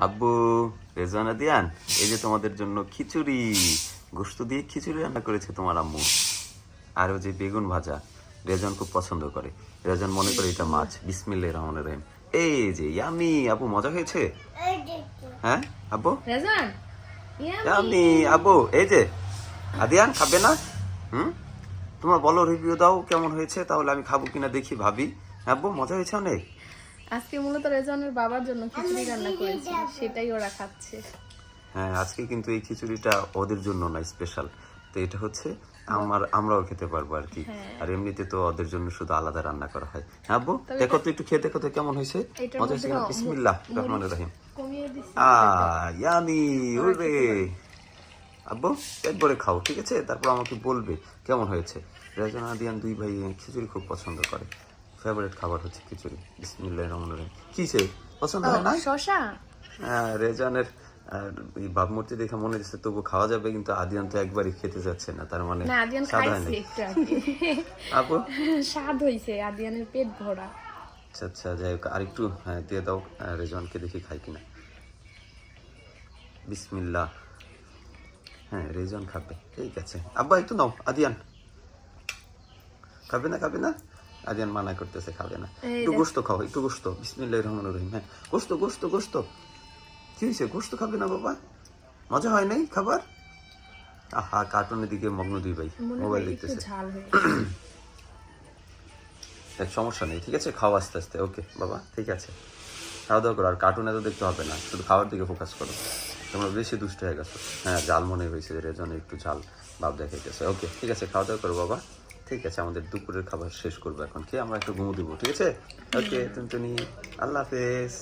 আব্বু, রেজওয়ানা দিয়ান, এই যে তোমাদের জন্য খিচুড়ি, গোশত দিয়ে খিচুড়ি রান্না করেছে তোমার আম্মু। আর ওই যে বেগুন ভাজা, রেজন খুব পছন্দ করে। রেজন মনে করে এটা মাছ। বিসমিল্লাহির রহমানির রহিম। এই যে ইয়ামি, আব্বু মজা হয়েছে? হ্যাঁ আব্বু, রেজান ইয়ামি আব্বু। এই যে আদিয়ান খাবে না? তোমরা বলো, রিভিউ দাও কেমন হয়েছে, তাহলে আমি খাবো কিনা দেখি, ভাবি। আব্বু মজা হয়েছে অনেক। আজকে মূলত রেজানের বাবার জন্য খিচুড়ি রান্না করেছি, সেটাই ওরা খাচ্ছে। হ্যাঁ, আজকে কিন্তু এই খিচুড়িটা ওদের জন্য না, স্পেশাল। তো এটা হচ্ছে আমরাও খেতে পারবো আর কি। আর এমনিতে তো ওদের জন্য শুধু আলাদা রান্না করা হয়। হ্যাঁ আব্বু, দেখো তো, একটু খেয়ে দেখো তো কেমন হয়েছে। মজা হয়েছে কিনা? বিসমিল্লাহ রহমানির রহিম। কমিয়ে দিছি। ইয়ামি, ওরে আব্বু, পেট ভরে খাও, ঠিক আছে? তারপর আমাকে বলবে কেমন হয়েছে। রেজন আদিয়ান দুই ভাই খিচুড়ি খুব পছন্দ করে। ফেভারিট খাবার হচ্ছে খিচুড়ি। বিসমিল্লাহির রহমানির রহিম। কিছে পছন্দ হয় না? শশা। রেজানের এই ভাবমূর্তি দেখে মনে হচ্ছে তবু খাওয়া যাবে, কিন্তু আদিয়ান তো একবারই খেতে যাচ্ছে না, তার মানে না, আদিয়ান স্বাদ হয় খাইছে না। একটু আগে। আপু, স্বাদ হইছে, আদিয়ানের পেট ভরা। আচ্ছা আচ্ছা, যাই হোক, আরেকটু দিয়ে দাও রেজওয়ানকে, দেখি খাই কিনা। বিসমিল্লাহ। হ্যাঁ, রেজওয়ান খাবে, ঠিক আছে। আব্বা একটু নাও। আদিয়ান খাবে না? খাবে না? আদিয়ান মানা করতেছে, খাবে না। একটু গোশত খাও, একটু গোশত। বিসমিল্লাহির রহমানির রহিম। হ্যাঁ, গোশত গোশত গোশত। কি হয়েছে, গোশত খাবে না বাবা? মজা হয় নাই খাবার? আহা, কার্টুনের দিকে মগ্ন দুই ভাই, মোবাইল দেখতেছে। ঝাল হয়ে দেখ, সমস্যা নেই, ঠিক আছে? খাও আস্তে আস্তে। ওকে বাবা, ঠিক আছে, খাওয়া দাওয়া করো। আর কার্টুন এত দেখতে হবে না, শুধু খাওয়ার দিকে ফোকাস করো। তোমরা বেশি দুষ্ট হয়ে গেছো। হ্যাঁ, জাল মনে হয়েছে, রেজনে একটু ঝাল ভাব দেখাইতেছে। ওকে, ঠিক আছে, খাওয়া দাওয়া করো বাবা। ঠিক আছে, আমাদের দুপুরের খাবার শেষ করবো এখন, খেয়ে আমরা একটু ঘুমো দিব, ঠিক আছে? ওকে টুনটুনি, আল্লাহ হাফেজ।